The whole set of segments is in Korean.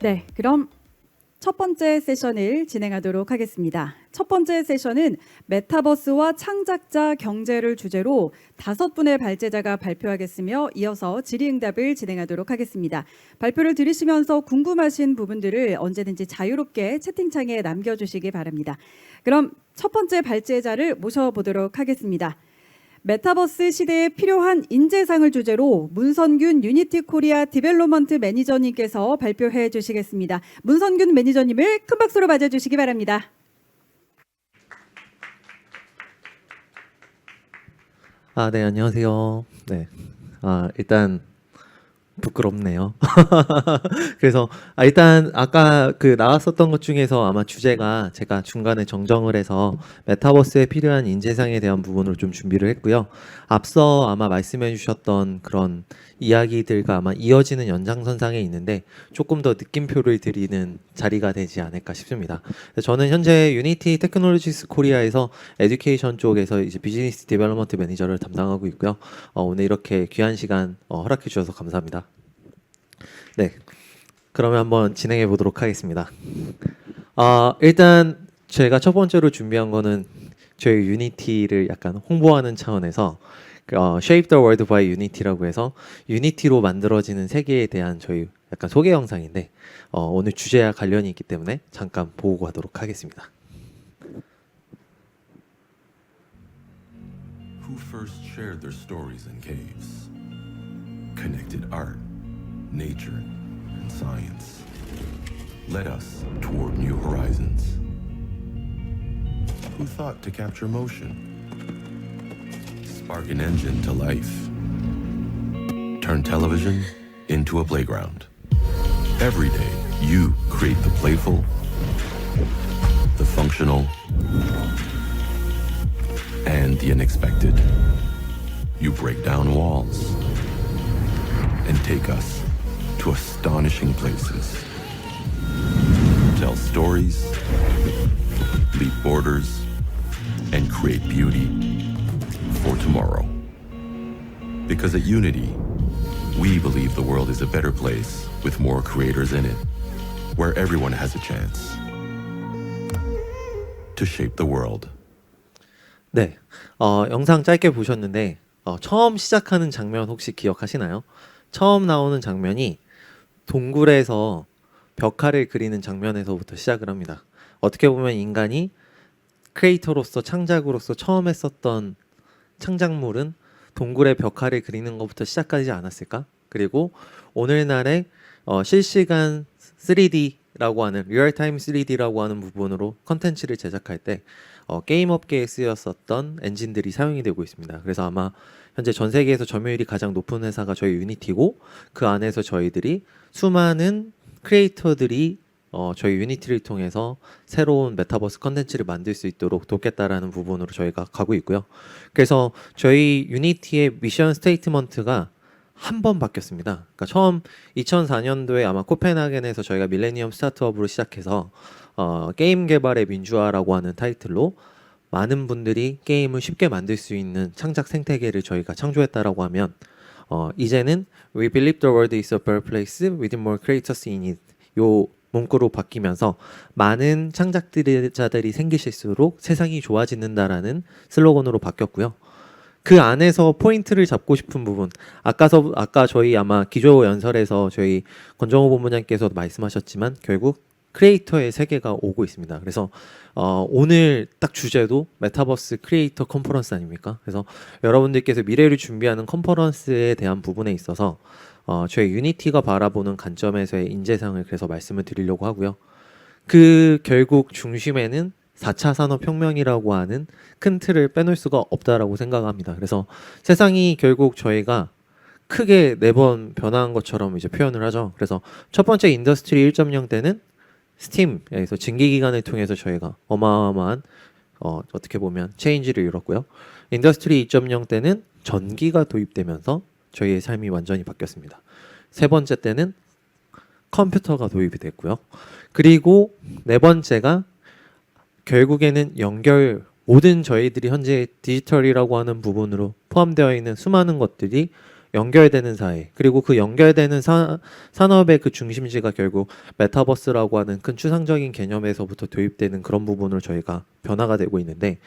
네, 그럼 첫 번째 세션을 진행하도록 하겠습니다. 첫 번째 세션은 메타버스와 창작자 경제를 주제로 5분의 발제자가 발표하겠으며 이어서 질의응답을 진행하도록 하겠습니다. 발표를 들으시면서 궁금하신 부분들을 언제든지 자유롭게 채팅창에 남겨주시기 바랍니다. 그럼 첫 번째 발제자를 모셔보도록 하겠습니다. 메타버스 시대에 필요한 인재상을 주제로 문선균 유니티 코리아 디벨롭먼트 매니저님께서 발표해 주시겠습니다. 문선균 매니저님을 큰 박수로 맞아주시기 바랍니다. 네, 안녕하세요. 네. 일단 부끄럽네요. 그래서 일단 아까 나왔었던 것 중에서 아마 주제가 제가 중간에 정정을 해서 메타버스에 필요한 인재상에 대한 부분을 좀 준비를 했고요. 앞서 아마 말씀해 주셨던 그런 이야기들과 아마 이어지는 연장선상에 있는데 조금 더 느낌표를 드리는 자리가 되지 않을까 싶습니다. 저는 현재 유니티 테크놀로지스 코리아에서 에듀케이션 쪽에서 이제 비즈니스 디벨롭먼트 매니저를 담당하고 있고요. 오늘 이렇게 귀한 시간 허락해 주셔서 감사합니다. 네, 그러면 한번 진행해 보도록 하겠습니다. 일단 제가 첫 번째로 준비한 거는 저희 유니티를 약간 홍보하는 차원에서 Shape the World by Unity라고 해서 유니티로 만들어지는 세계에 대한 저희 약간 소개 영상인데 오늘 주제와 관련이 있기 때문에 잠깐 보고 가도록 하겠습니다. Who first shared their stories in caves? Connected art, nature, and science led us toward new horizons. Who thought to capture motion? Spark an engine to life. Turn television into a playground. Every day, you create the playful, the functional, and the unexpected. You break down walls and take us to astonishing places. Tell stories, leap borders, and create beauty for tomorrow. Because at Unity, we believe the world is a better place with more creators in it, where everyone has a chance to shape the world. 네, 영상 짧게 보셨는데 처음 시작하는 장면 혹시 기억하시나요? 처음 나오는 장면이 동굴에서 벽화를 그리는 장면에서부터 시작을 합니다. 어떻게 보면 인간이 크리에이터로서 창작으로서 처음 했었던 창작물은 동굴의 벽화를 그리는 것부터 시작하지 않았을까? 그리고 오늘날의 실시간 3D라고 하는 리얼타임 3D라고 하는 부분으로 컨텐츠를 제작할 때 게임 업계에 쓰였었던 엔진들이 사용이 되고 있습니다. 그래서 아마 현재 전 세계에서 점유율이 가장 높은 회사가 저희 유니티고 그 안에서 저희들이 수많은 크리에이터들이 저희 유니티를 통해서 새로운 메타버스 컨텐츠를 만들 수 있도록 돕겠다라는 부분으로 저희가 가고 있고요. 그래서 저희 유니티의 미션 스테이트먼트가 한 번 바뀌었습니다. 그러니까 처음 2004년도에 아마 코펜하겐에서 저희가 밀레니엄 스타트업으로 시작해서 게임 개발의 민주화라고 하는 타이틀로 많은 분들이 게임을 쉽게 만들 수 있는 창작 생태계를 저희가 창조했다라고 하면 이제는 We believe the world is a better place with more creators in it 요 문구로 바뀌면서 많은 창작자들이 생기실수록 세상이 좋아지는다라는 슬로건으로 바뀌었고요. 그 안에서 포인트를 잡고 싶은 부분 아까 저희 아마 기조 연설에서 저희 권정호 본부장께서도 말씀하셨지만 결국 크리에이터의 세계가 오고 있습니다. 그래서 오늘 딱 주제도 메타버스 크리에이터 컨퍼런스 아닙니까? 그래서 여러분들께서 미래를 준비하는 컨퍼런스에 대한 부분에 있어서 저희 유니티가 바라보는 관점에서의 인재상을 그래서 말씀을 드리려고 하고요. 그 결국 중심에는 4차 산업혁명이라고 하는 큰 틀을 빼놓을 수가 없다라고 생각합니다. 그래서 세상이 결국 저희가 크게 4번 변화한 것처럼 이제 표현을 하죠. 그래서 첫 번째 인더스트리 1.0 때는 스팀에서 증기기관을 통해서 저희가 어마어마한 어떻게 보면 체인지를 이뤘고요. 인더스트리 2.0 때는 전기가 도입되면서 저희의 삶이 완전히 바뀌었습니다. 세 번째 때는 컴퓨터가 도입이 됐고요. 그리고 네 번째가 결국에는 모든 저희들이 현재 디지털이라고 하는 부분으로 포함되어 있는 수많은 것들이 연결되는 사회, 그리고 그 연결되는 산업의 그 중심지가 결국 메타버스라고 하는 큰 추상적인 개념에서부터 도입되는 그런 부분으로 저희가 변화가 되고 있는데,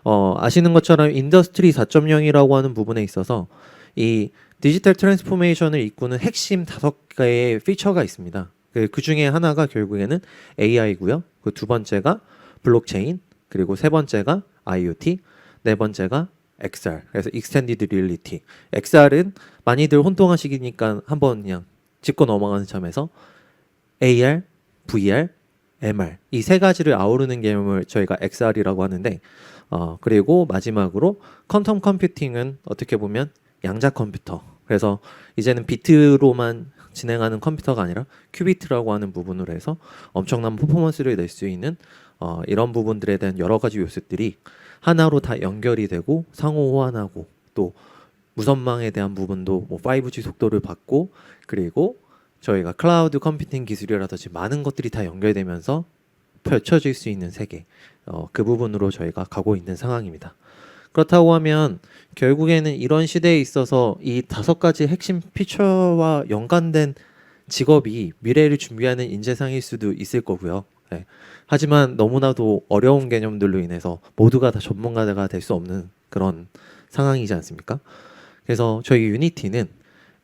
아시는 것처럼 인더스트리 4.0이라고 하는 부분에 있어서 이 디지털 트랜스포메이션을 이끄는 핵심 5개의 피처가 있습니다. 그 중에 하나가 결국에는 AI고요. 그 두 번째가 블록체인, 그리고 세 번째가 IoT, 네 번째가 XR, 그래서 Extended Reality. XR은 많이들 혼동하시니까 한번 그냥 짚고 넘어가는 점에서 AR, VR, MR 이 세 가지를 아우르는 개념을 저희가 XR이라고 하는데, 그리고 마지막으로 퀀텀 컴퓨팅은 어떻게 보면 양자 컴퓨터. 그래서 이제는 비트로만 진행하는 컴퓨터가 아니라 큐비트라고 하는 부분으로 해서 엄청난 퍼포먼스를 낼 수 있는 이런 부분들에 대한 여러 가지 요소들이 하나로 다 연결이 되고 상호 호환하고, 또 무선망에 대한 부분도 뭐 5G 속도를 받고, 그리고 저희가 클라우드 컴퓨팅 기술이라든지 많은 것들이 다 연결되면서 펼쳐질 수 있는 세계, 그 부분으로 저희가 가고 있는 상황입니다. 그렇다고 하면 결국에는 이런 시대에 있어서 이 5가지 핵심 피처와 연관된 직업이 미래를 준비하는 인재상일 수도 있을 거고요. 네. 하지만 너무나도 어려운 개념들로 인해서 모두가 다 전문가가 될 수 없는 그런 상황이지 않습니까? 그래서 저희 유니티는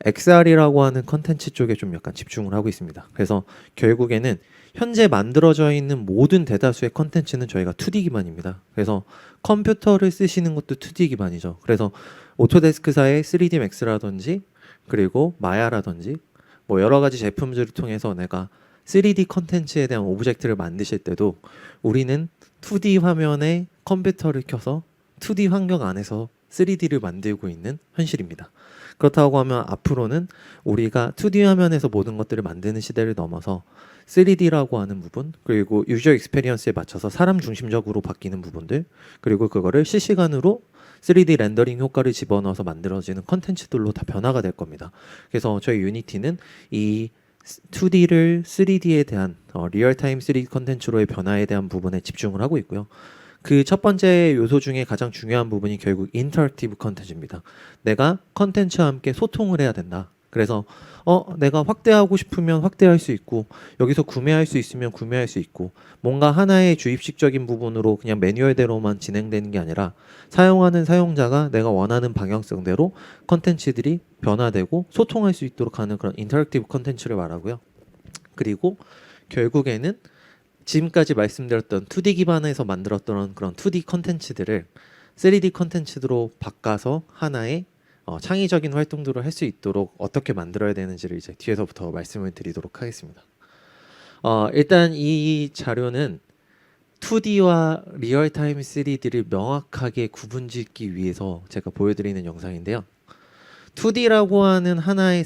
XR이라고 하는 컨텐츠 쪽에 좀 약간 집중을 하고 있습니다. 그래서 결국에는 현재 만들어져 있는 모든 대다수의 컨텐츠는 저희가 2D 기반입니다. 그래서 컴퓨터를 쓰시는 것도 2D 기반이죠. 그래서 오토데스크사의 3D 맥스라든지, 그리고 마야라든지 뭐 여러 가지 제품들을 통해서 내가 3D 컨텐츠에 대한 오브젝트를 만드실 때도 우리는 2D 화면에 컴퓨터를 켜서 2D 환경 안에서 3D를 만들고 있는 현실입니다. 그렇다고 하면 앞으로는 우리가 2D 화면에서 모든 것들을 만드는 시대를 넘어서 3D라고 하는 부분, 그리고 유저 익스페리언스에 맞춰서 사람 중심적으로 바뀌는 부분들, 그리고 그거를 실시간으로 3D 렌더링 효과를 집어넣어서 만들어지는 컨텐츠들로 다 변화가 될 겁니다. 그래서 저희 유니티는 이 2D를 3D에 대한 리얼타임 3D 컨텐츠로의 변화에 대한 부분에 집중을 하고 있고요. 그 첫 번째 요소 중에 가장 중요한 부분이 결국 인터랙티브 컨텐츠입니다. 내가 컨텐츠와 함께 소통을 해야 된다. 그래서 내가 확대하고 싶으면 확대할 수 있고, 여기서 구매할 수 있으면 구매할 수 있고, 뭔가 하나의 주입식적인 부분으로 그냥 매뉴얼대로만 진행되는 게 아니라 사용하는 사용자가 내가 원하는 방향성대로 컨텐츠들이 변화되고 소통할 수 있도록 하는 그런 인터랙티브 컨텐츠를 말하고요. 그리고 결국에는 지금까지 말씀드렸던 2D 기반에서 만들었던 그런 2D 컨텐츠들을 3D 컨텐츠로 바꿔서 하나의 창의적인 활동들을 할 수 있도록 어떻게 만들어야 되는지를 이제 뒤에서부터 말씀을 드리도록 하겠습니다. 일단 이 자료는 2D와 리얼타임 3D를 명확하게 구분짓기 위해서 제가 보여드리는 영상인데요. 2D라고 하는 하나의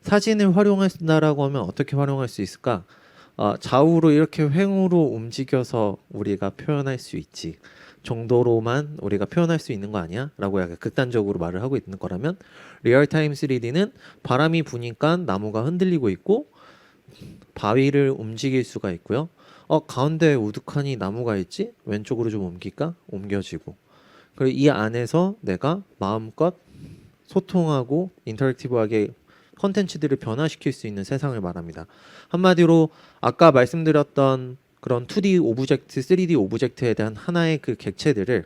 사진을 활용한다라고 하면 어떻게 활용할 수 있을까? 좌우로 이렇게 횡으로 움직여서 우리가 표현할 수 있지 정도로만 우리가 표현할 수 있는 거 아니야? 라고 약간 극단적으로 말을 하고 있는 거라면, 리얼타임 3D는 바람이 부니까 나무가 흔들리고 있고 바위를 움직일 수가 있고요. 가운데 우두커니 나무가 있지? 왼쪽으로 좀 옮길까? 옮겨지고, 그리고 이 안에서 내가 마음껏 소통하고 인터랙티브하게 컨텐츠들을 변화시킬 수 있는 세상을 말합니다. 한마디로 아까 말씀드렸던 그런 2D 오브젝트, 3D 오브젝트에 대한 하나의 그 객체들을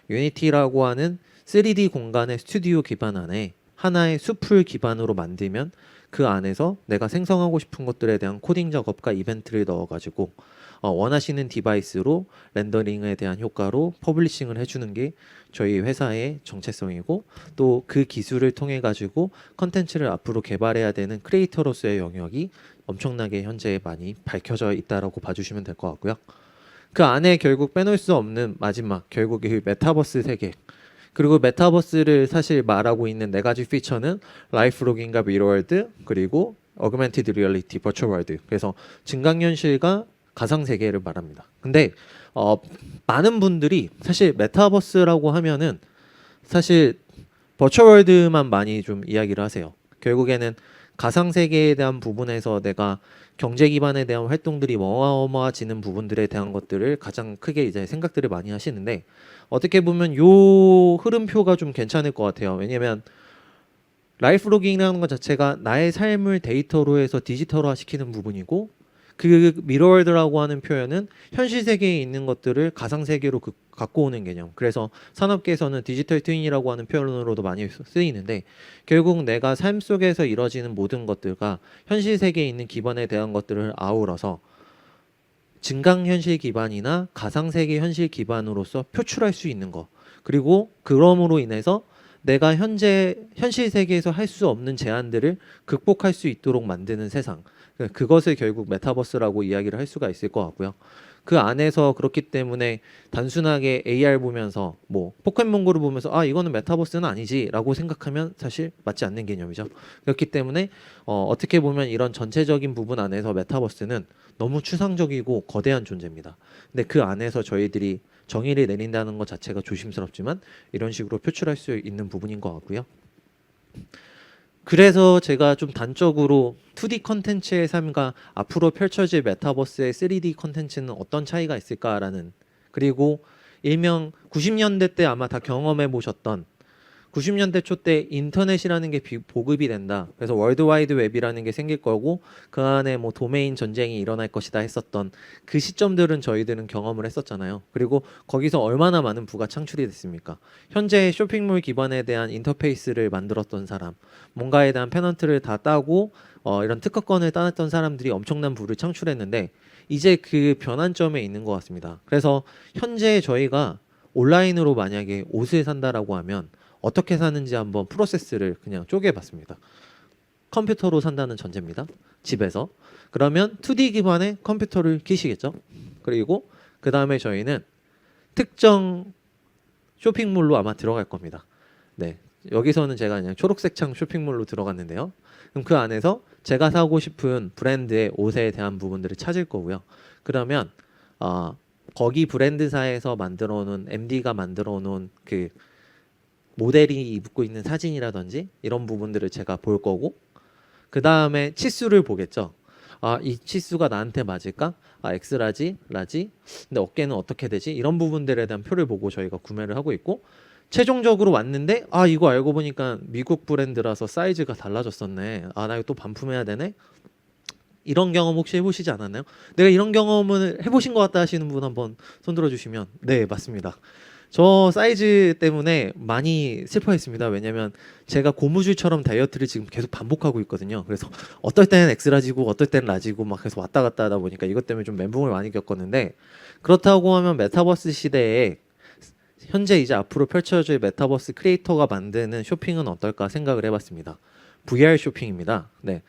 유니티라고 하는 3D 공간의 스튜디오 기반 안에 하나의 숲을 기반으로 만들면 그 안에서 내가 생성하고 싶은 것들에 대한 코딩 작업과 이벤트를 넣어가지고 원하시는 디바이스로 렌더링에 대한 효과로 퍼블리싱을 해주는 게 저희 회사의 정체성이고, 또 그 기술을 통해 가지고 컨텐츠를 앞으로 개발해야 되는 크리에이터로서의 영역이 엄청나게 현재 많이 밝혀져 있다라고 봐주시면 될 것 같고요. 그 안에 결국 빼놓을 수 없는 마지막, 결국 이 메타버스 세계, 그리고 메타버스를 사실 말하고 있는 4가지 피처는 라이프로깅과 미러월드, 그리고 어그멘티드 리얼리티, 버추얼 월드. 그래서 증강현실과 가상세계를 말합니다. 근데 많은 분들이 사실 메타버스라고 하면은 사실 버추얼월드만 많이 좀 이야기를 하세요. 결국에는 가상세계에 대한 부분에서 내가 경제 기반에 대한 활동들이 어마어마해지는 부분들에 대한 것들을 가장 크게 이제 생각들을 많이 하시는데, 어떻게 보면 요 흐름표가 좀 괜찮을 것 같아요. 왜냐면 라이프 로깅이라는 것 자체가 나의 삶을 데이터로 해서 디지털화 시키는 부분이고, 그 미러월드라고 하는 표현은 현실 세계에 있는 것들을 가상 세계로 갖고 오는 개념. 그래서 산업계에서는 디지털 트윈이라고 하는 표현으로도 많이 쓰이는데, 결국 내가 삶 속에서 이루어지는 모든 것들과 현실 세계에 있는 기반에 대한 것들을 아우러서 증강현실 기반이나 가상세계 현실 기반으로서 표출할 수 있는 것, 그리고 그럼으로 인해서 내가 현재 현실 세계에서 할 수 없는 제한들을 극복할 수 있도록 만드는 세상, 그것을 결국 메타버스라고 이야기를 할 수가 있을 것 같고요. 그 안에서 그렇기 때문에 단순하게 AR 보면서 뭐 포켓몬고를 보면서 아 이거는 메타버스는 아니지라고 생각하면 사실 맞지 않는 개념이죠. 그렇기 때문에 어떻게 보면 이런 전체적인 부분 안에서 메타버스는 너무 추상적이고 거대한 존재입니다. 근데 그 안에서 저희들이 정의를 내린다는 것 자체가 조심스럽지만 이런 식으로 표출할 수 있는 부분인 것 같고요. 그래서 제가 좀 단적으로 2D 컨텐츠의 삶과 앞으로 펼쳐질 메타버스의 3D 컨텐츠는 어떤 차이가 있을까라는, 그리고 일명 90년대 때 아마 다 경험해 보셨던 90년대 초 때 인터넷이라는 게 보급이 된다. 그래서 월드와이드 웹이라는 게 생길 거고 그 안에 뭐 도메인 전쟁이 일어날 것이다 했었던 그 시점들은 저희들은 경험을 했었잖아요. 그리고 거기서 얼마나 많은 부가 창출이 됐습니까? 현재 쇼핑몰 기반에 대한 인터페이스를 만들었던 사람, 뭔가에 대한 페넌트를 다 따고 이런 특허권을 따냈던 사람들이 엄청난 부를 창출했는데 이제 그 변환점에 있는 것 같습니다. 그래서 현재 저희가 온라인으로 만약에 옷을 산다라고 하면 어떻게 사는지 한번 프로세스를 그냥 쪼개봤습니다. 컴퓨터로 산다는 전제입니다. 집에서. 그러면 2D 기반의 컴퓨터를 키시겠죠. 그리고 그 다음에 저희는 특정 쇼핑몰로 아마 들어갈 겁니다. 네, 여기서는 제가 그냥 초록색 창 쇼핑몰로 들어갔는데요. 그럼 그 안에서 제가 사고 싶은 브랜드의 옷에 대한 부분들을 찾을 거고요. 그러면 거기 브랜드사에서 만들어 놓은 MD가 만들어 놓은 그 모델이 입고 있는 사진이라든지 이런 부분들을 제가 볼 거고, 그 다음에 치수를 보겠죠. 이 치수가 나한테 맞을까? X라지, 라지. 근데 어깨는 어떻게 되지? 이런 부분들에 대한 표를 보고 저희가 구매를 하고 있고, 최종적으로 왔는데 이거 알고 보니까 미국 브랜드라서 사이즈가 달라졌었네. 나 이거 또 반품해야 되네. 이런 경험 혹시 해보시지 않았나요? 내가 이런 경험을 해보신 것 같다 하시는 분 한번 손 들어주시면. 네, 맞습니다. 저 사이즈 때문에 많이 슬퍼했습니다. 왜냐면 제가 고무줄처럼 다이어트를 지금 계속 반복하고 있거든요. 그래서 어떨 때는 엑스라지고 어떨 때는 라지고 막 계속 왔다 갔다 하다 보니까 이것 때문에 좀 멘붕을 많이 겪었는데, 그렇다고 하면 메타버스 시대에 현재 이제 앞으로 펼쳐질 메타버스 크리에이터가 만드는 쇼핑은 어떨까 생각을 해봤습니다. VR 쇼핑입니다. 네,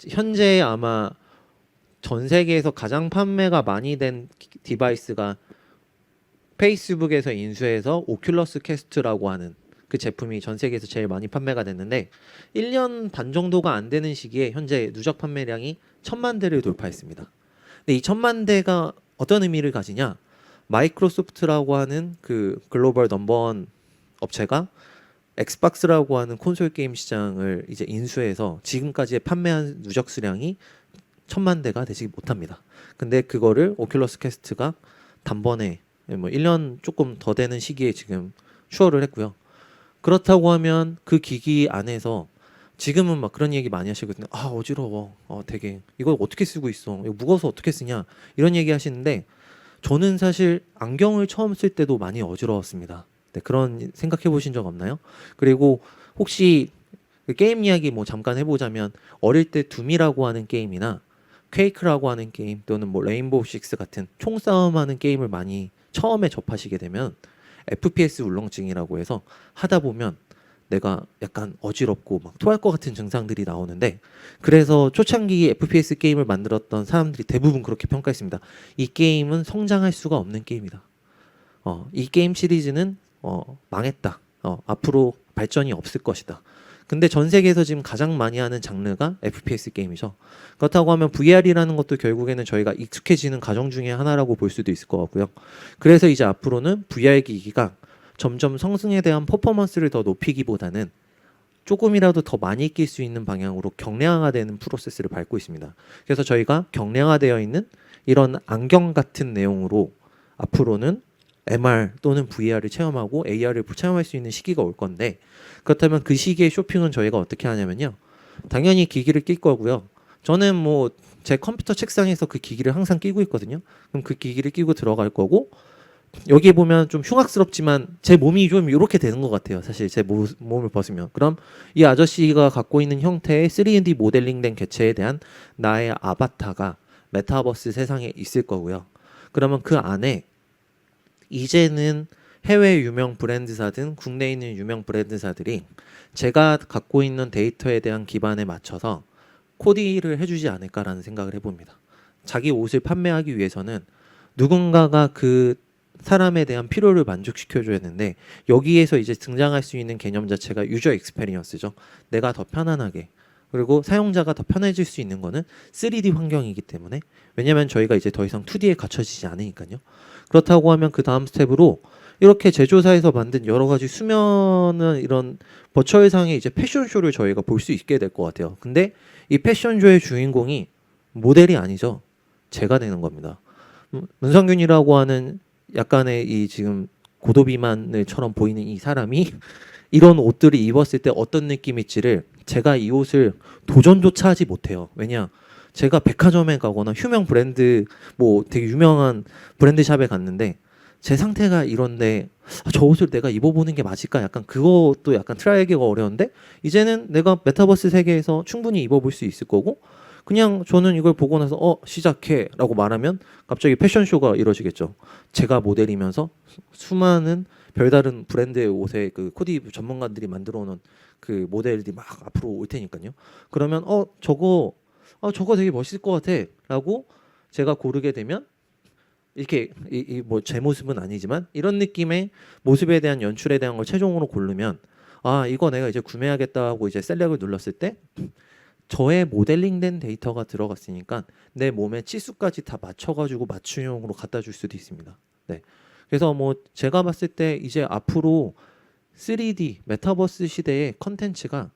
현재 아마 전 세계에서 가장 판매가 많이 된 디바이스가 페이스북에서 인수해서 오큘러스 퀘스트라고 하는 그 제품이 전 세계에서 제일 많이 판매가 됐는데 1년 반 정도가 안 되는 시기에 현재 누적 판매량이 1000만 대를 돌파했습니다. 근데 이 1000만 대가 어떤 의미를 가지냐? 마이크로소프트라고 하는 그 글로벌 넘버원 업체가 엑스박스라고 하는 콘솔 게임 시장을 이제 인수해서 지금까지의 판매한 누적 수량이 1000만 대가 되지 못합니다. 근데 그거를 오큘러스 퀘스트가 단번에 뭐 1년 조금 더 되는 시기에 지금 추월을 했고요. 그렇다고 하면 그 기기 안에서 지금은 막 그런 얘기 많이 하시거든요. 어지러워. 되게 이걸 어떻게 쓰고 있어. 이거 무거워서 어떻게 쓰냐. 이런 얘기 하시는데 저는 사실 안경을 처음 쓸 때도 많이 어지러웠습니다. 네, 그런 생각해 보신 적 없나요? 그리고 혹시 그 게임 이야기 뭐 잠깐 해보자면 어릴 때 둠이라고 하는 게임이나 퀘이크라고 하는 게임 또는 뭐 레인보우 식스 같은 총싸움하는 게임을 많이 처음에 접하시게 되면 FPS 울렁증이라고 해서 하다 보면 내가 약간 어지럽고 막 토할 것 같은 증상들이 나오는데, 그래서 초창기 FPS 게임을 만들었던 사람들이 대부분 그렇게 평가했습니다. 이 게임은 성장할 수가 없는 게임이다. 이 게임 시리즈는 망했다. 앞으로 발전이 없을 것이다. 근데 전 세계에서 지금 가장 많이 하는 장르가 FPS 게임이죠. 그렇다고 하면 VR이라는 것도 결국에는 저희가 익숙해지는 과정 중에 하나라고 볼 수도 있을 것 같고요. 그래서 이제 앞으로는 VR 기기가 점점 성능에 대한 퍼포먼스를 더 높이기보다는 조금이라도 더 많이 낄 수 있는 방향으로 경량화되는 프로세스를 밟고 있습니다. 그래서 저희가 경량화되어 있는 이런 안경 같은 내용으로 앞으로는 MR 또는 VR을 체험하고 AR을 체험할 수 있는 시기가 올 건데 그렇다면 그 시기의 쇼핑은 저희가 어떻게 하냐면요. 당연히 기기를 낄 거고요. 저는 뭐 제 컴퓨터 책상에서 그 기기를 항상 끼고 있거든요. 그럼 그 기기를 끼고 들어갈 거고 여기 보면 좀 흉악스럽지만 제 몸이 좀 이렇게 되는 것 같아요. 사실 제 몸을 벗으면. 그럼 이 아저씨가 갖고 있는 형태의 3D 모델링된 개체에 대한 나의 아바타가 메타버스 세상에 있을 거고요. 그러면 그 안에 이제는 해외 유명 브랜드사든 국내에 있는 유명 브랜드사들이 제가 갖고 있는 데이터에 대한 기반에 맞춰서 코디를 해주지 않을까라는 생각을 해봅니다. 자기 옷을 판매하기 위해서는 누군가가 그 사람에 대한 필요를 만족시켜줘야 되는데 여기에서 이제 등장할 수 있는 개념 자체가 유저 익스페리언스죠. 내가 더 편안하게 그리고 사용자가 더 편해질 수 있는 거는 3D 환경이기 때문에 왜냐하면 저희가 이제 더 이상 2D에 갇혀지지 않으니까요. 그렇다고 하면 그 다음 스텝으로 이렇게 제조사에서 만든 여러 가지 수면은 이런 버추얼상의 이제 패션쇼를 저희가 볼 수 있게 될 것 같아요. 근데 이 패션쇼의 주인공이 모델이 아니죠. 제가 되는 겁니다. 문성균이라고 하는 약간의 이 지금 고도비만을처럼 보이는 이 사람이 이런 옷들을 입었을 때 어떤 느낌일지를 제가 이 옷을 도전조차 하지 못해요. 왜냐? 제가 백화점에 가거나 휴명 브랜드 뭐 되게 유명한 브랜드샵에 갔는데 제 상태가 이런데 저 옷을 내가 입어보는 게 맞을까? 약간 그것도 약간 트라이하기가 어려운데 이제는 내가 메타버스 세계에서 충분히 입어볼 수 있을 거고 그냥 저는 이걸 보고 나서 시작해 라고 말하면 갑자기 패션쇼가 이루어지겠죠. 제가 모델이면서 수많은 별다른 브랜드의 옷에 그 코디 전문가들이 만들어 놓은 그 모델들이 막 앞으로 올 테니까요. 그러면 저거 되게 멋있을 것 같아 라고 제가 고르게 되면 이렇게 뭐 제 모습은 아니지만 이런 느낌의 모습에 대한 연출에 대한 걸 최종으로 고르면 이거 내가 이제 구매하겠다 하고 이제 셀렉을 눌렀을 때 저의 모델링된 데이터가 들어갔으니까 내 몸의 치수까지 다 맞춰가지고 맞춤형으로 갖다 줄 수도 있습니다. 네. 그래서 뭐 제가 봤을 때 이제 앞으로 3D 메타버스 시대의 컨텐츠가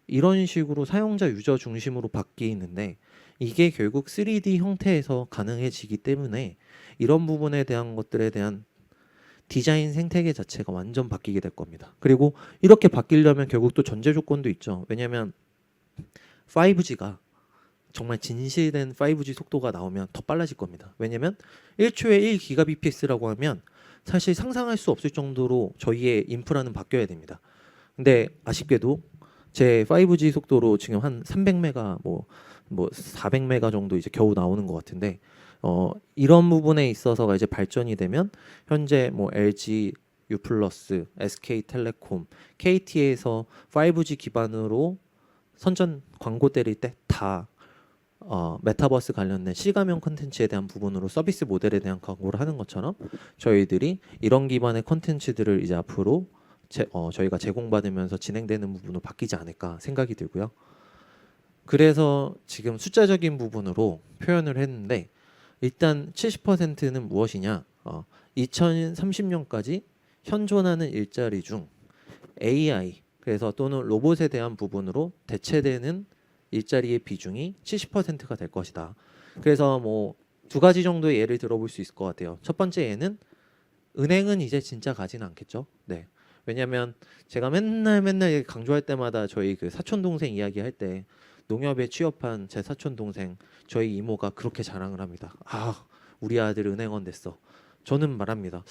이런 식으로 사용자 유저 중심으로 바뀌는데 이게 결국 3D 형태에서 가능해지기 때문에 이런 부분에 대한 것들에 대한 디자인 생태계 자체가 완전 바뀌게 될 겁니다. 그리고 이렇게 바뀌려면 결국 또 전제 조건도 있죠. 왜냐하면 5G가 정말 진실된 5G 속도가 나오면 더 빨라질 겁니다. 왜냐하면 1초에 1GBps라고 하면 사실 상상할 수 없을 정도로 저희의 인프라는 바뀌어야 됩니다. 근데 아쉽게도 제 5G 속도로 지금 한 300메가 뭐 400메가 정도 이제 겨우 나오는 것 같은데 이런 부분에 있어서가 이제 발전이 되면 현재 뭐 LG, U+, SK텔레콤, KT에서 5G 기반으로 선전 광고 때릴 때 다 메타버스 관련된 실감형 콘텐츠에 대한 부분으로 서비스 모델에 대한 광고를 하는 것처럼 저희들이 이런 기반의 콘텐츠들을 이제 앞으로 저희가 제공받으면서 진행되는 부분으로 바뀌지 않을까 생각이 들고요. 그래서 지금 숫자적인 부분으로 표현을 했는데 일단 70%는 무엇이냐? 2030년까지 현존하는 일자리 중 AI 그래서 또는 로봇에 대한 부분으로 대체되는 일자리의 비중이 70%가 될 것이다. 그래서 뭐 두 가지 정도의 예를 들어볼 수 있을 것 같아요. 첫 번째 예는 은행은 이제 진짜 가지는 않겠죠. 네. 왜냐하면 제가 맨날 강조할 때마다 저희 그 사촌 동생 이야기할 때 농협에 취업한 제 사촌 동생 저희 이모가 그렇게 자랑을 합니다. 우리 아들 은행원 됐어. 저는 말합니다.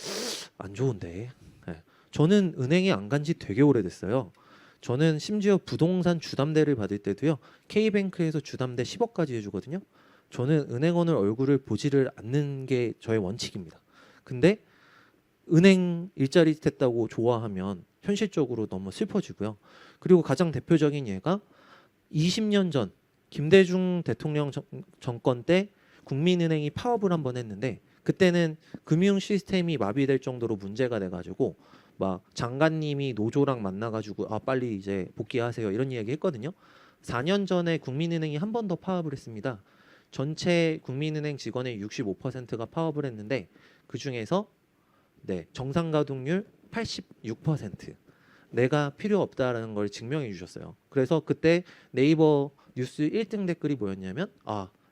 안 좋은데. 네. 저는 은행에 안 간 지 되게 오래됐어요. 저는 심지어 부동산 주담대를 받을 때도요. K뱅크에서 주담대 10억까지 해주거든요. 저는 은행원을 얼굴을 보지를 않는 게 저의 원칙입니다. 근데 은행 일자리 됐다고 좋아하면 현실적으로 너무 슬퍼지고요. 그리고 가장 대표적인 예가 20년 전 김대중 대통령 정권 때 국민은행이 파업을 한번 했는데 그때는 금융 시스템이 마비될 정도로 문제가 돼가지고 막 장관님이 노조랑 만나가지고 빨리 이제 복귀하세요 이런 이야기 했거든요. 4년 전에 국민은행이 한 번 더 파업을 했습니다. 전체 국민은행 직원의 65%가 파업을 했는데 그 중에서 정상 가동률 86%. 내가 필요 없다라는 걸 증명해 주셨어요. 그래서 그때 네이버 뉴스 1등 댓글이 뭐였냐면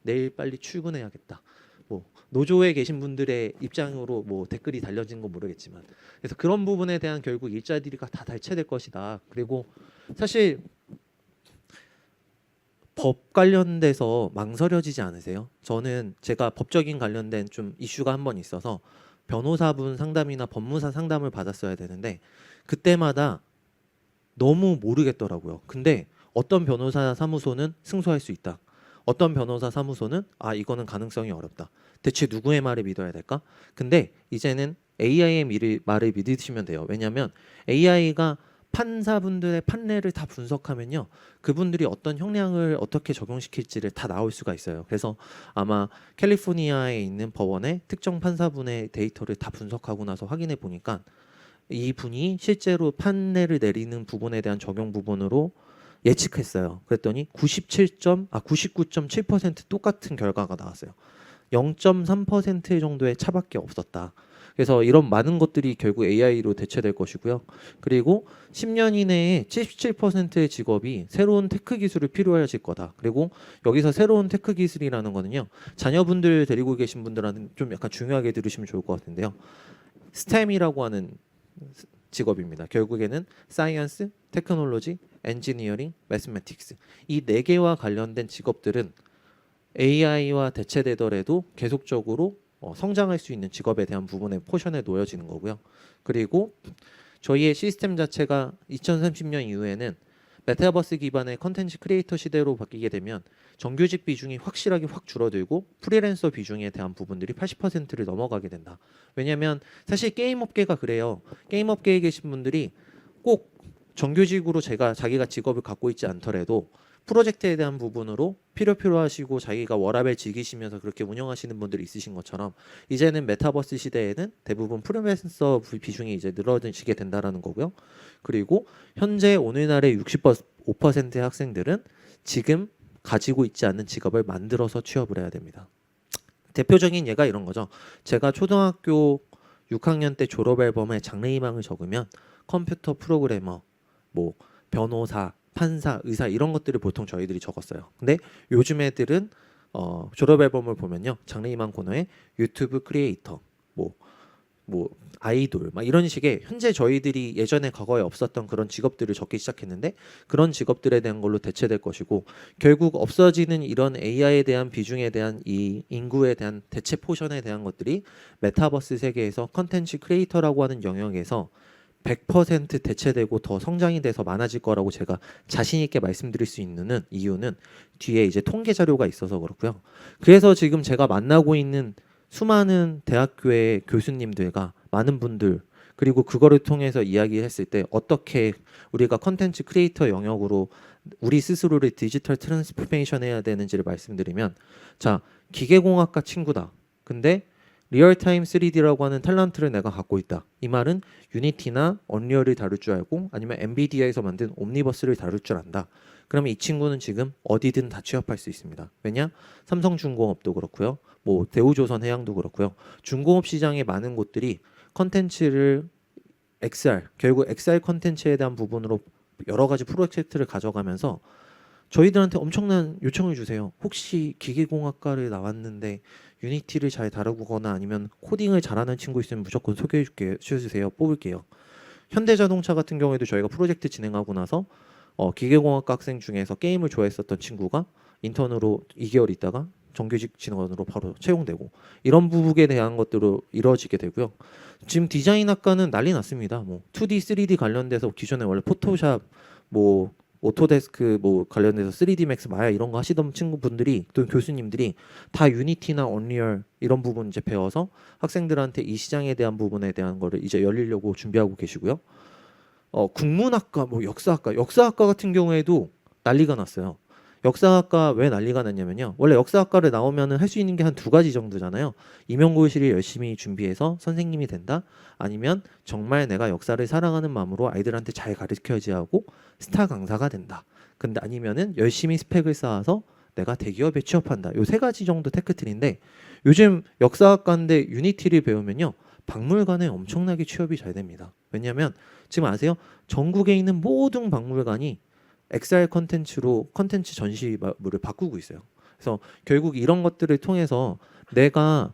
내일 빨리 출근해야겠다. 뭐 노조에 계신 분들의 입장으로 뭐 댓글이 달려진 건 모르겠지만 그래서 그런 부분에 대한 결국 일자리가 다 달체될 것이다. 그리고 사실 법 관련돼서 망설여지지 않으세요? 저는 제가 법적인 관련된 좀 이슈가 한 번 있어서 변호사분 상담이나 법무사 상담을 받았어야 되는데 그때마다 너무 모르겠더라고요. 근데 어떤 변호사 사무소는 승소할 수 있다. 어떤 변호사 사무소는 아 이거는 가능성이 어렵다. 대체 누구의 말을 믿어야 될까? 근데 이제는 AI의 말을 믿으시면 돼요. 왜냐하면 AI가 판사분들의 판례를 다 분석하면요, 그분들이 어떤 형량을 어떻게 적용시킬지를 다 나올 수가 있어요. 그래서 아마 캘리포니아에 있는 법원의 특정 판사분의 데이터를 다 분석하고 나서 확인해 보니까 이 분이 실제로 판례를 내리는 부분에 대한 적용 부분으로 예측했어요. 그랬더니 99.7% 똑같은 결과가 나왔어요. 0.3% 정도의 차밖에 없었다. 그래서 이런 많은 것들이 결국 AI로 대체될 것이고요. 그리고 10년 이내에 77%의 직업이 새로운 테크 기술을 필요하실 거다. 그리고 여기서 새로운 테크 기술이라는 거는요, 자녀분들 데리고 계신 분들한테 좀 약간 중요하게 들으시면 좋을 것 같은데요. STEM이라고 하는 직업입니다. 결국에는 사이언스, 테크놀로지, 엔지니어링, 매스매틱스 이 네 개와 관련된 직업들은 AI와 대체되더라도 계속적으로 성장할 수 있는 직업에 대한 부분에 포션에 놓여지는 거고요. 그리고 저희의 시스템 자체가 2030년 이후에는 메타버스 기반의 컨텐츠 크리에이터 시대로 바뀌게 되면 정규직 비중이 확실하게 확 줄어들고 프리랜서 비중에 대한 부분들이 80%를 넘어가게 된다. 왜냐하면 사실 게임 업계가 그래요. 게임 업계에 계신 분들이 꼭 정규직으로 자기가 직업을 갖고 있지 않더라도 프로젝트에 대한 부분으로 필요하시고 자기가 워라밸 즐기시면서 그렇게 운영하시는 분들이 있으신 것처럼 이제는 메타버스 시대에는 대부분 프리랜서 비중이 이제 늘어지게 된다라는 거고요. 그리고 현재 오늘날의 65%의 학생들은 지금 가지고 있지 않는 직업을 만들어서 취업을 해야 됩니다. 대표적인 예가 이런 거죠. 제가 초등학교 6학년 때 졸업 앨범에 장래희망을 적으면 컴퓨터 프로그래머, 뭐 변호사, 판사, 의사 이런 것들을 보통 저희들이 적었어요. 근데 요즘 애들은 졸업 앨범을 보면요, 장래희망 코너에 유튜브 크리에이터, 뭐 아이돌 막 이런 식의 현재 저희들이 예전에 과거에 없었던 그런 직업들을 적기 시작했는데 그런 직업들에 대한 걸로 대체될 것이고 결국 없어지는 이런 AI에 대한 비중에 대한 이 인구에 대한 대체 포션에 대한 것들이 메타버스 세계에서 컨텐츠 크리에이터라고 하는 영역에서 100% 대체되고 더 성장이 돼서 많아질 거라고 제가 자신 있게 말씀드릴 수 있는 이유는 뒤에 이제 통계 자료가 있어서 그렇고요. 그래서 지금 제가 만나고 있는 수많은 대학교의 교수님들과 많은 분들 그리고 그거를 통해서 이야기했을 때 어떻게 우리가 컨텐츠 크리에이터 영역으로 우리 스스로를 디지털 트랜스포메이션 해야 되는지를 말씀드리면 자, 기계공학과 친구다. 근데 리얼타임 3D라고 하는 탤런트를 내가 갖고 있다. 이 말은 유니티나 언리얼을 다룰 줄 알고 아니면 엔비디아에서 만든 옴니버스를 다룰 줄 안다. 그러면 이 친구는 지금 어디든 다 취업할 수 있습니다. 왜냐? 삼성중공업도 그렇고요. 뭐 대우조선해양도 그렇고요. 중공업 시장의 많은 곳들이 컨텐츠를 XR, 결국 XR 컨텐츠에 대한 부분으로 여러 가지 프로젝트를 가져가면서 저희들한테 엄청난 요청을 주세요. 혹시 기계공학과를 나왔는데 유니티를 잘 다루거나 아니면 코딩을 잘하는 친구 있으면 무조건 소개해 주세요. 뽑을게요. 현대자동차 같은 경우에도 저희가 프로젝트 진행하고 나서 기계공학과 학생 중에서 게임을 좋아했었던 친구가 인턴으로 2개월 있다가 정규직 진원으로 바로 채용되고 이런 부분에 대한 것들로 이루어지게 되고요. 지금 디자인학과는 난리 났습니다. 뭐 2D, 3D 관련돼서 기존에 원래 포토샵, 뭐 오토데스크 뭐 관련돼서 3D 맥스, 마야 이런 거 하시던 친구분들이 또 교수님들이 다 유니티나 언리얼 이런 부분 이제 배워서 학생들한테 이 시장에 대한 부분에 대한 거를 이제 열리려고 준비하고 계시고요. 국문학과, 뭐 역사학과 같은 경우에도 난리가 났어요. 역사학과 왜 난리가 났냐면요. 원래 역사학과를 나오면은 할 수 있는 게 한 두 가지 정도잖아요. 임용고시를 열심히 준비해서 선생님이 된다. 아니면 정말 내가 역사를 사랑하는 마음으로 아이들한테 잘 가르쳐야지 하고 스타 강사가 된다. 근데 아니면은 열심히 스펙을 쌓아서 내가 대기업에 취업한다. 요 세 가지 정도 테크트리인데 요즘 역사학과인데 유니티를 배우면요. 박물관에 엄청나게 취업이 잘 됩니다. 왜냐하면 지금 아세요? 전국에 있는 모든 박물관이 XR 컨텐츠로 컨텐츠 전시물을 바꾸고 있어요. 그래서 결국 이런 것들을 통해서 내가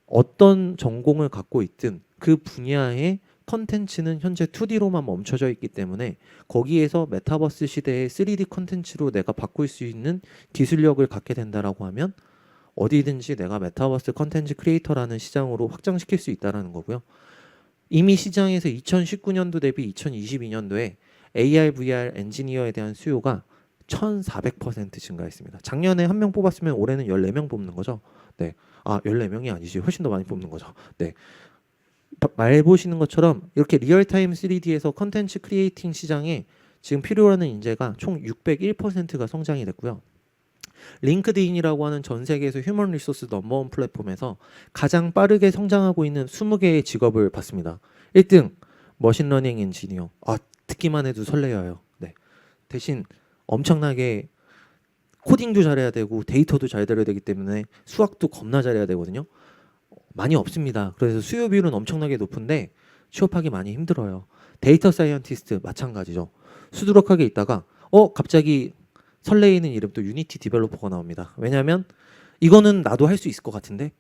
어떤 전공을 갖고 있든 그 분야의 컨텐츠는 현재 2D로만 멈춰져 있기 때문에 거기에서 메타버스 시대의 3D 컨텐츠로 내가 바꿀 수 있는 기술력을 갖게 된다라고 하면 어디든지 내가 메타버스 컨텐츠 크리에이터라는 시장으로 확장시킬 수 있다라는 거고요. 이미 시장에서 2019년도 대비 2022년도에 AR, VR 엔지니어에 대한 수요가 1400% 증가했습니다. 작년에 한 명 뽑았으면 올해는 14명 뽑는 거죠. 네. 14명이 아니지. 훨씬 더 많이 뽑는 거죠. 네. 말 보시는 것처럼 이렇게 리얼타임 3D에서 컨텐츠 크리에이팅 시장에 지금 필요로 하는 인재가 총 601%가 성장이 됐고요. 링크드인이라고 하는 전 세계에서 휴먼 리소스 넘버원 플랫폼에서 가장 빠르게 성장하고 있는 20개의 직업을 봤습니다. 1등 머신러닝 엔지니어. 듣기만 해도 설레어요. 네. 대신 엄청나게 코딩도 잘해야 되고 데이터도 잘 다뤄야 되기 때문에 수학도 겁나 잘해야 되거든요. 많이 없습니다. 그래서 수요 비율은 엄청나게 높은데 취업하기 많이 힘들어요. 데이터 사이언티스트 마찬가지죠. 수두룩하게 있다가 갑자기 설레이는 이름 또 유니티 디벨로퍼가 나옵니다. 왜냐하면 이거는 나도 할 수 있을 것 같은데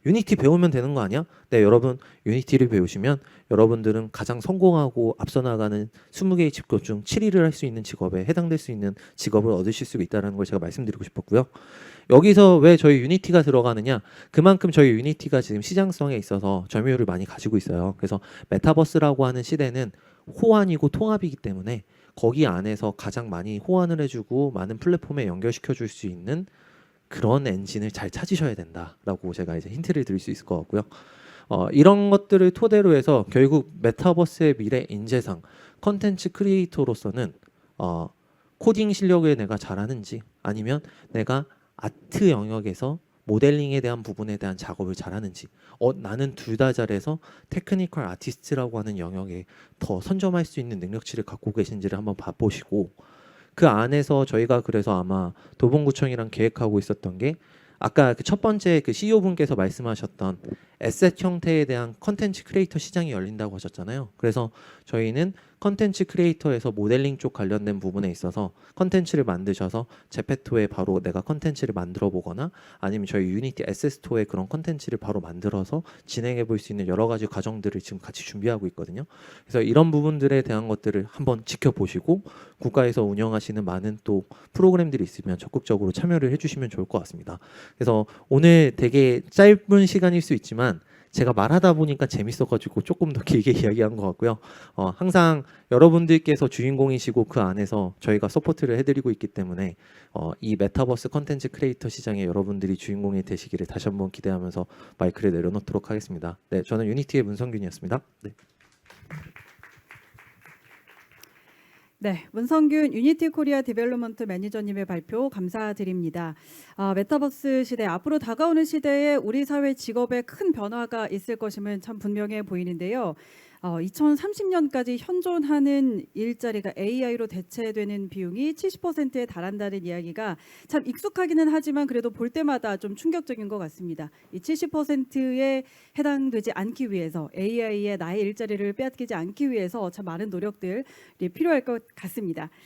유니티 배우면 되는 거 아니야? 네, 여러분 유니티를 배우시면 여러분들은 가장 성공하고 앞서 나가는 20개의 직업 중 7위를 할 수 있는 직업에 해당될 수 있는 직업을 얻으실 수 있다는 걸 제가 말씀드리고 싶었고요. 여기서 왜 저희 유니티가 들어가느냐? 그만큼 저희 유니티가 지금 시장성에 있어서 점유율을 많이 가지고 있어요. 그래서 메타버스라고 하는 시대는 호환이고 통합이기 때문에 거기 안에서 가장 많이 호환을 해주고 많은 플랫폼에 연결시켜 줄 수 있는 그런 엔진을 잘 찾으셔야 된다라고 제가 이제 힌트를 드릴 수 있을 것 같고요. 이런 것들을 토대로 해서 결국 메타버스의 미래 인재상 컨텐츠 크리에이터로서는 코딩 실력을 내가 잘하는지 아니면 내가 아트 영역에서 모델링에 대한 부분에 대한 작업을 잘하는지 나는 둘 다 잘해서 테크니컬 아티스트라고 하는 영역에 더 선점할 수 있는 능력치를 갖고 계신지를 한번 봐보시고 그 안에서 저희가 그래서 아마 도봉구청이랑 계획하고 있었던 게 아까 그 첫 번째 그 CEO 분께서 말씀하셨던 에셋 형태에 대한 컨텐츠 크리에이터 시장이 열린다고 하셨잖아요. 그래서 저희는 컨텐츠 크리에이터에서 모델링 쪽 관련된 부분에 있어서 컨텐츠를 만드셔서 제페토에 바로 내가 컨텐츠를 만들어 보거나 아니면 저희 유니티 에셋 스토어에 그런 컨텐츠를 바로 만들어서 진행해 볼 수 있는 여러 가지 과정들을 지금 같이 준비하고 있거든요. 그래서 이런 부분들에 대한 것들을 한번 지켜보시고 국가에서 운영하시는 많은 또 프로그램들이 있으면 적극적으로 참여를 해주시면 좋을 것 같습니다. 그래서 오늘 되게 짧은 시간일 수 있지만 제가 말하다 보니까 재밌어가지고 조금 더 길게 이야기한 것 같고요. 항상 여러분들께서 주인공이시고 그 안에서 저희가 서포트를 해드리고 있기 때문에 이 메타버스 컨텐츠 크리에이터 시장에 여러분들이 주인공이 되시기를 다시 한번 기대하면서 마이크를 내려놓도록 하겠습니다. 네, 저는 유니티의 문성균이었습니다. 네. 네, 문성균 유니티 코리아 디벨롭먼트 매니저님의 발표 감사드립니다. 메타버스 시대, 앞으로 다가오는 시대에 우리 사회 직업에 큰 변화가 있을 것임은 참 분명해 보이는데요. 2030년까지 현존하는 일자리가 AI로 대체되는 비용이 70%에 달한다는 이야기가 참 익숙하기는 하지만 그래도 볼 때마다 좀 충격적인 것 같습니다. 이 70%에 해당되지 않기 위해서 AI에 나의 일자리를 빼앗기지 않기 위해서 참 많은 노력들이 필요할 것 같습니다.